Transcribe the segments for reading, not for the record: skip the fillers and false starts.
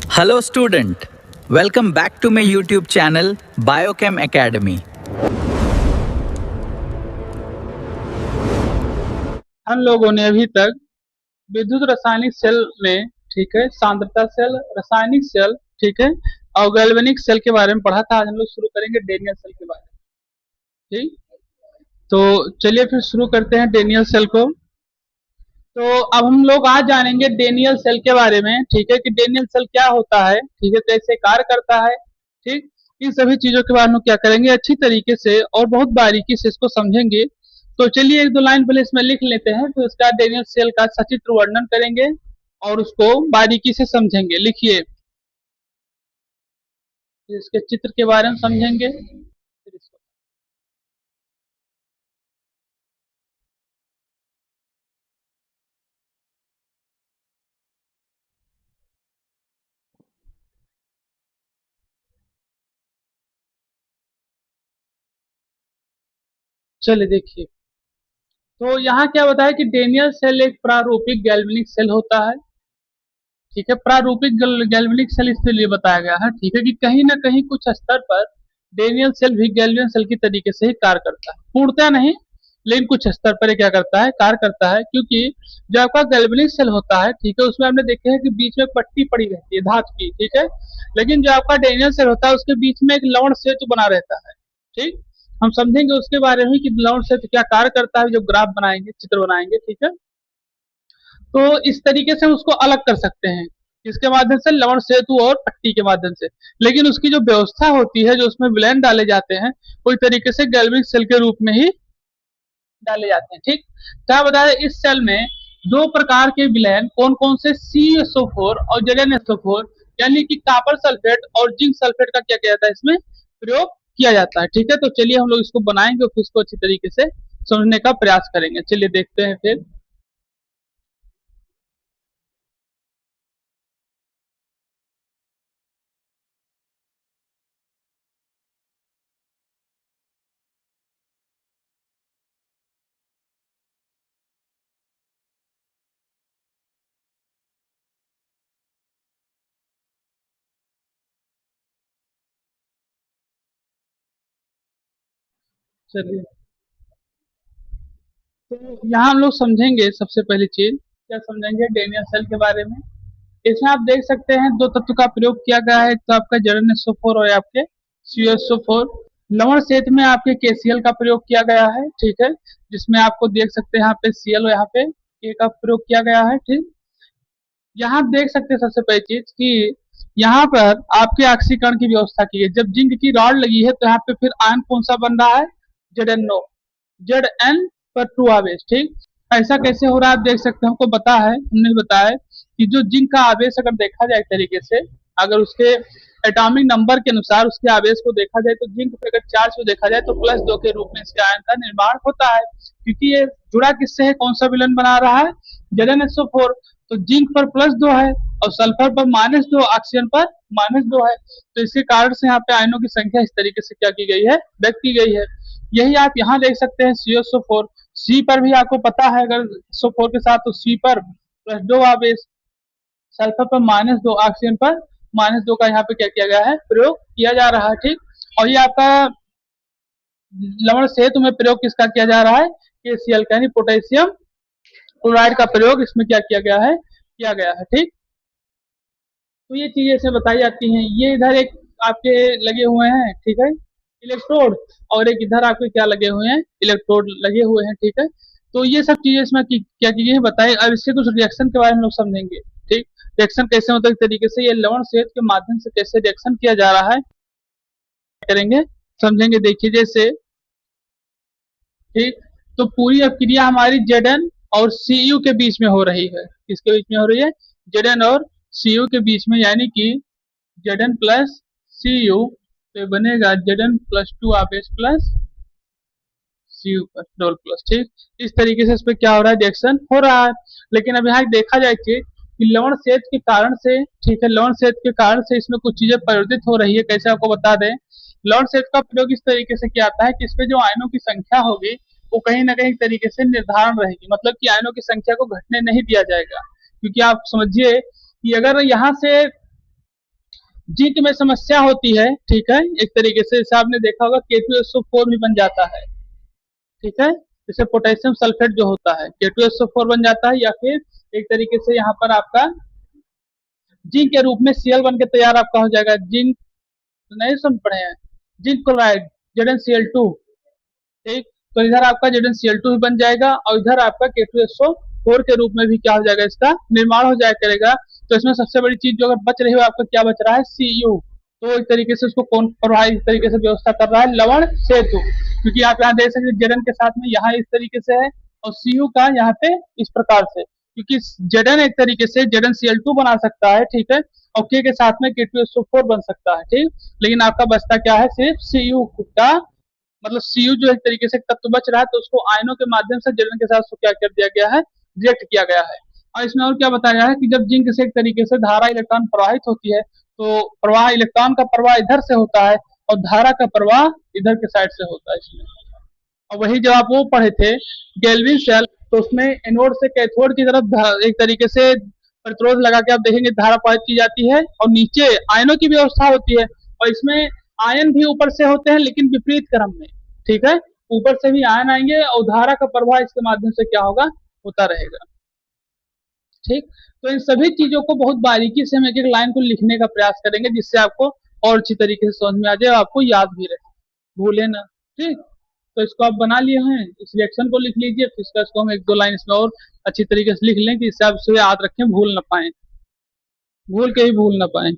Hello student, welcome back to my YouTube channel Biochem Academy. हम लोगों ने अभी तक विद्युत रासायनिक सेल में ठीक है, सांद्रता सेल, रासायनिक सेल ठीक है और गैल्वेनिक सेल के बारे में पढ़ा था। आज हम लोग शुरू करेंगे डेनियल सेल के बारे में। ठीक, तो चलिए फिर शुरू करते हैं डेनियल सेल को। तो अब हम लोग आज जानेंगे डेनियल सेल के बारे में, ठीक है, कि डेनियल सेल क्या होता है, ठीक है, कैसे कार्य करता है। ठीक, इन सभी चीजों के बारे में क्या करेंगे, अच्छी तरीके से और बहुत बारीकी से इसको समझेंगे। तो चलिए एक दो लाइन पहले इसमें लिख लेते हैं, फिर उसका डेनियल सेल का सचित्र वर्णन करेंगे और उसको बारीकी से समझेंगे। लिखिए, इसके चित्र के बारे में समझेंगे, फिर इसको चलिए देखिए। तो यहाँ क्या बताया कि डेनियल सेल एक प्रारूपिक गैल्वेनिक सेल होता है। ठीक है, प्रारूपिक गैल्वेनिक सेल इसलिए बताया गया है, ठीक है, कि कहीं ना कहीं कुछ स्तर पर डेनियल सेल भी गैल्वियन सेल की तरीके से ही कार्य करता है, पूर्णतः नहीं लेकिन कुछ स्तर पर क्या करता है, कार्य करता है। क्योंकि जो आपका गैल्वेनिक सेल होता है, ठीक है, उसमें हमने देखे है कि बीच में पट्टी पड़ी रहती है धातु की, ठीक है, लेकिन जो आपका डेनियल सेल होता है उसके बीच में एक लवण सेतु बना रहता है। ठीक, हम समझेंगे उसके बारे में कि लवण सेतु क्या कार्य करता है, जो ग्राफ बनाएंगे, चित्र बनाएंगे। ठीक है, तो इस तरीके से हम उसको अलग कर सकते हैं, इसके माध्यम से लवण सेतु और पट्टी के माध्यम से। लेकिन उसकी जो व्यवस्था होती है, जो उसमें विलयन डाले जाते हैं, कोई तरीके से गैल्वेनिक सेल के रूप में ही डाले जाते हैं। ठीक, क्या बताया, इस सेल में दो प्रकार के विलयन कौन कौन से, CSO4 और ZnSO4 यानी कि कॉपर सल्फेट और जिंक सल्फेट का क्या किया जाता है, इसमें प्रयोग किया जाता है। ठीक है, तो चलिए हम लोग इसको बनाएंगे और फिर इसको अच्छी तरीके से समझने का प्रयास करेंगे। चलिए देखते हैं फिर। चलिए, तो यहाँ हम लोग समझेंगे, सबसे पहली चीज क्या समझेंगे डेनियल सेल के बारे में। इसमें आप देख सकते हैं दो तत्व का प्रयोग किया गया है, एक तो आपका ZnSO4 और आपके CSO4। लवण सेतु में आपके KCl का प्रयोग किया गया है, ठीक है, जिसमें आपको देख सकते हैं यहाँ पे Cl और यहाँ पे K का प्रयोग किया गया है। ठीक, यहाँ देख सकते हैं सबसे पहली चीज कि यहाँ पर आपके ऑक्सीकरण की व्यवस्था की है। जब जिंक की रॉड लगी है तो यहाँ पे फिर आयन कौन सा बन रहा है, ZnO, Zn पर 2 आवेश। ठीक, ऐसा कैसे हो रहा है आप देख सकते हैं, हमको पता है, हमने बताया कि जो जिंक का आवेश अगर देखा जाए एक तरीके से, अगर उसके एटॉमिक नंबर के अनुसार उसके आवेश को देखा जाए, तो जिंक पे अगर चार्ज को देखा जाए तो +2 के रूप में इसके आयन का निर्माण होता है। क्योंकि ये जुड़ा किससे है, कौन सा विलयन बना रहा है, ZnSO4। तो जिंक पर +2 है और सल्फर पर -2, ऑक्सीजन पर -2 है। तो इसके कारण से यहाँ पे आयनों की संख्या इस तरीके से क्या की गई है, व्यक्त की गई है। यही आप यहाँ देख सकते हैं CSO4, सी पर भी आपको पता है, अगर SO4 के साथ तो सी पर +2 आवेश, सल्फर पर -2, ऑक्सीजन पर -2 का यहाँ पे क्या किया गया है, प्रयोग किया जा रहा है। ठीक, और ये आपका लवण सेतु में प्रयोग किसका किया जा रहा है, KCl का, यानी पोटेशियम क्लोराइड का प्रयोग इसमें क्या किया गया है, किया गया है। ठीक, तो ये चीजें ऐसे बताई जाती हैं। ये इधर एक आपके लगे हुए हैं, ठीक है, इलेक्ट्रोड, और एक इधर आपके क्या लगे हुए हैं, इलेक्ट्रोड लगे हुए हैं। ठीक है, तो ये सब चीजें इसमें क्या की गई है बताई। अब इससे कुछ रिएक्शन के बारे में हम लोग समझेंगे। ठीक, रिएक्शन कैसे होता है, तरीके से ये लवण सेतु के माध्यम से कैसे रिएक्शन किया जा रहा है, करेंगे, समझेंगे। देखिए जैसे, ठीक, तो पूरी अक्रिया हमारी Zn और Cu के बीच में हो रही है। किसके बीच में हो रही है, Zn और Cu के बीच में, यानी कि Zn प्लस Cu, तो बनेगा Zn+2 आवेश प्लस Cu पर डबल प्लस। ठीक, इस तरीके से इस पे क्या हो रहा है, रिएक्शन हो रहा है। लेकिन अब यहाँ देखा जाए कि लवण सेतु के कारण से, ठीक है, लवण सेतु के कारण से इसमें कुछ चीजें परिवर्तित हो रही है। कैसे आपको बता दें, लवण सेतु का प्रयोग इस तरीके से किया जाता है कि इसमें जो आयनों की संख्या होगी वो कहीं ना कहीं तरीके से निर्धारण रहेगी, मतलब कि आयनों की संख्या को घटने नहीं दिया जाएगा। क्योंकि आप समझिए कि अगर यहाँ से जिंक में समस्या होती है, ठीक है, एक तरीके से जैसे आपने देखा होगा K2SO4 भी बन जाता है, ठीक है, जैसे पोटेशियम सल्फेट जो होता है K2SO4 बन जाता है, या फिर एक तरीके से यहाँ पर आपका जिंक के रूप में Cl बन के तैयार आपका हो जाएगा। जिंक नहीं सुन पड़े हैं, जिंक क्लोराइड ZnCl2, ठीक, तो इधर आपका ZnCl2 भी बन जाएगा और इधर आपका K2SO4 के रूप में भी क्या हो जाएगा, इसका निर्माण हो जाया करेगा। तो इसमें सबसे बड़ी चीज जो अगर बच रही हो आपका क्या बच रहा है, Cu। तो एक तरीके से उसको कौन प्रभावित तरीके से व्यवस्था कर रहा है, लवण सेतु, क्योंकि आप यहाँ देख सकते हैं Zn के साथ में यहाँ इस तरीके से है और Cu का यहाँ पे इस प्रकार से, क्योंकि Zn एक तरीके से ZnCl2 बना सकता है, ठीक है, और K के साथ में K2SO4 बन सकता है, ठीक, लेकिन आपका बचता क्या है, सिर्फ Cu का, मतलब Cu जो एक तरीके से तत्व बच रहा है, तो उसको आयनों के माध्यम से Zn के साथ उसको क्या कर दिया गया है, रिएक्ट किया गया है। और इसमें और क्या बताया है कि जब जिंक से एक तरीके से धारा इलेक्ट्रॉन प्रवाहित होती है, तो प्रवाह इलेक्ट्रॉन का प्रवाह इधर से होता है और धारा का प्रवाह इधर के साइड से होता है इसमें। और वही जब आप वो पढ़े थे गेल्विन शेल, तो उसमें एनोड से कैथोड की तरफ एक तरीके से प्रतिरोध लगा के आप देखेंगे धारा प्रवाहित की जाती है और नीचे आयनों की व्यवस्था होती है, और इसमें आयन भी ऊपर से होते हैं लेकिन विपरीत क्रम में, ठीक है, ऊपर से भी आयन आएंगे और धारा का प्रवाह इसके माध्यम से क्या होगा, होता रहेगा, ठीक। तो इन सभी चीजों को बहुत बारीकी से हम एक एक लाइन को लिखने का प्रयास करेंगे, जिससे आपको और अच्छी तरीके से समझ में आ जाए, आपको याद भी रहे, भूले ना, ठीक। तो इसको आप बना लिए हैं, इस रिएक्शन को लिख लीजिए, फिर इसको हम एक दो लाइन इसमें और अच्छी तरीके से लिख लें कि इससे आप इसे याद रखें, भूल ना पाए, भूल के ही भूल ना पाए।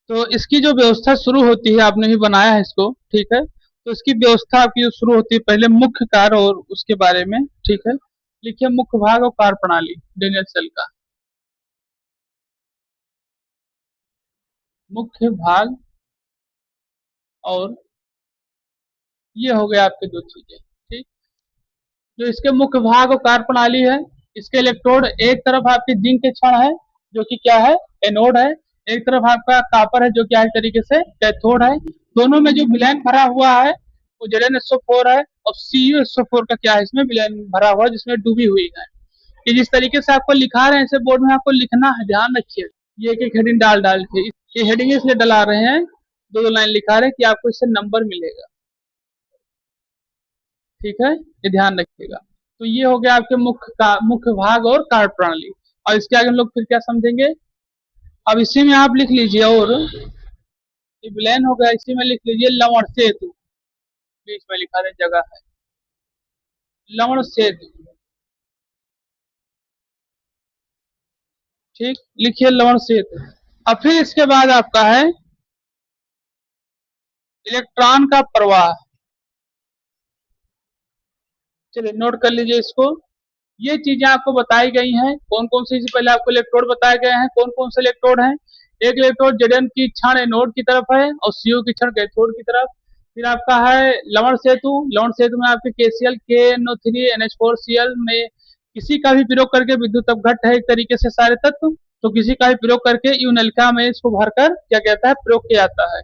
तो इसकी जो व्यवस्था शुरू होती है, आपने भी बनाया है इसको, ठीक है, तो इसकी व्यवस्था आपकी जो शुरू होती है पहले मुख्य कार्य और उसके बारे में, ठीक है, लिखिए मुख्य भाग और कार्य प्रणाली डेनियल सेल का, मुख्य भाग और ये हो गया आपके दो चीजें, ठीक। जो इसके मुख्य भाग और कार्य प्रणाली है, इसके इलेक्ट्रोड एक तरफ आपके जिंक के क्षण है जो कि क्या है, एनोड है, एक तरफ आपका कॉपर है जो क्या है तरीके से कैथोड है। दोनों में जो विलयन भरा हुआ है वो ZnSO4 है और CuSO4 का क्या है, इसमें विलयन भरा हुआ है जिसमें डूबी हुई है। कि जिस तरीके से आपको लिखा रहे हैं ऐसे बोर्ड में आपको लिखना है, ध्यान रखिए, ये एक एक हेडिंग डाल डाल के, ये हेडिंग इसलिए डला रहे हैं, दो दो लाइन लिखा रहे हैं कि आपको इससे नंबर मिलेगा, ठीक है, ये ध्यान रखिएगा। तो ये हो गया आपके मुख्य भाग और कार्य प्रणाली। और इसके आगे हम लोग फिर क्या समझेंगे, अब इसी में आप लिख लीजिए, और ये विलयन हो गया, इसी में लिख लीजिए लवण सेतु, बीच में लिखा है जगह है, लवण सेतु, ठीक, लिखिए लवण सेतु। अब फिर इसके बाद आपका है इलेक्ट्रॉन का प्रवाह, चलिए नोट कर लीजिए इसको। ये चीजें आपको बताई गई हैं, कौन कौन सी, पहले आपको इलेक्ट्रोड बताए गए हैं, कौन कौन से इलेक्ट्रोड हैं, एक इलेक्ट्रोड Zn की क्षण एनोड की तरफ है और Cu की क्षण कैथोड की तरफ। फिर आपका है लवण सेतु, लवण सेतु में आपके KCl KNO3 NH4Cl में किसी का भी प्रयोग करके विद्युत अपघट्ट है एक तरीके से सारे तत्व, तो किसी का भी प्रयोग करके यूनलिका में इसको भरकर क्या कहता है, प्रयोग किया जाता है।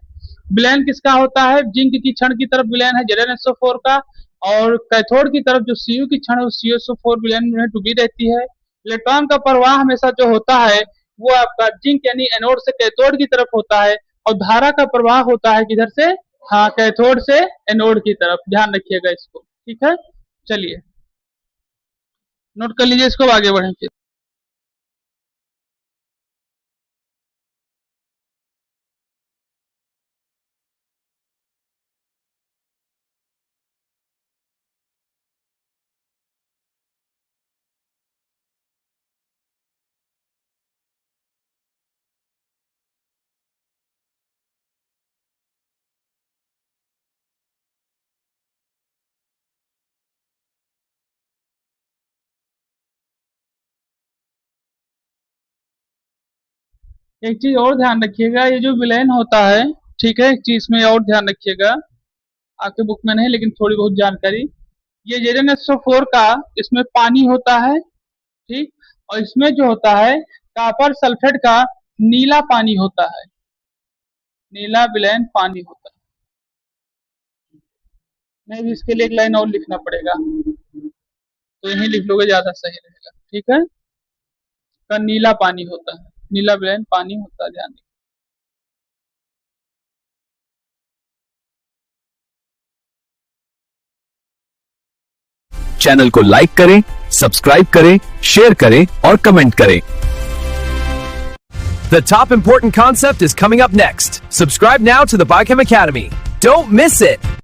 विलयन किसका होता है, जिंक की क्षण की तरफ विलयन है ZnSO4 का, और कैथोड की तरफ जो Cu की क्षण है CuSO4 विलयन में डूबी रहती है। इलेक्ट्रॉन का प्रवाह हमेशा जो होता है वो आपका जिंक यानी एनोड से कैथोड की तरफ होता है, और धारा का प्रवाह होता है किधर से, हाँ, कैथोड से एनोड की तरफ, ध्यान रखिएगा इसको, ठीक है। चलिए नोट कर लीजिए इसको, आगे बढ़ें फिर। एक चीज और ध्यान रखिएगा, ये जो विलयन होता है, ठीक है, एक चीज में और ध्यान रखिएगा, आपके बुक में नहीं लेकिन थोड़ी बहुत जानकारी, ये ZnSO4 का इसमें पानी होता है, ठीक, और इसमें जो होता है कॉपर सल्फेट का नीला पानी होता है, नीला विलयन पानी होता है। नहीं, इसके लिए एक लाइन और लिखना पड़ेगा, तो यही लिख लोगे ज्यादा सही रहेगा, ठीक है, का नीला पानी होता है, नीला विलयन पानी होता है, ध्यान रखिए। चैनल को लाइक करें, सब्सक्राइब करें, शेयर करें और कमेंट करें। The top important concept is coming up next. Subscribe now to the Biochem Academy. Don't miss it.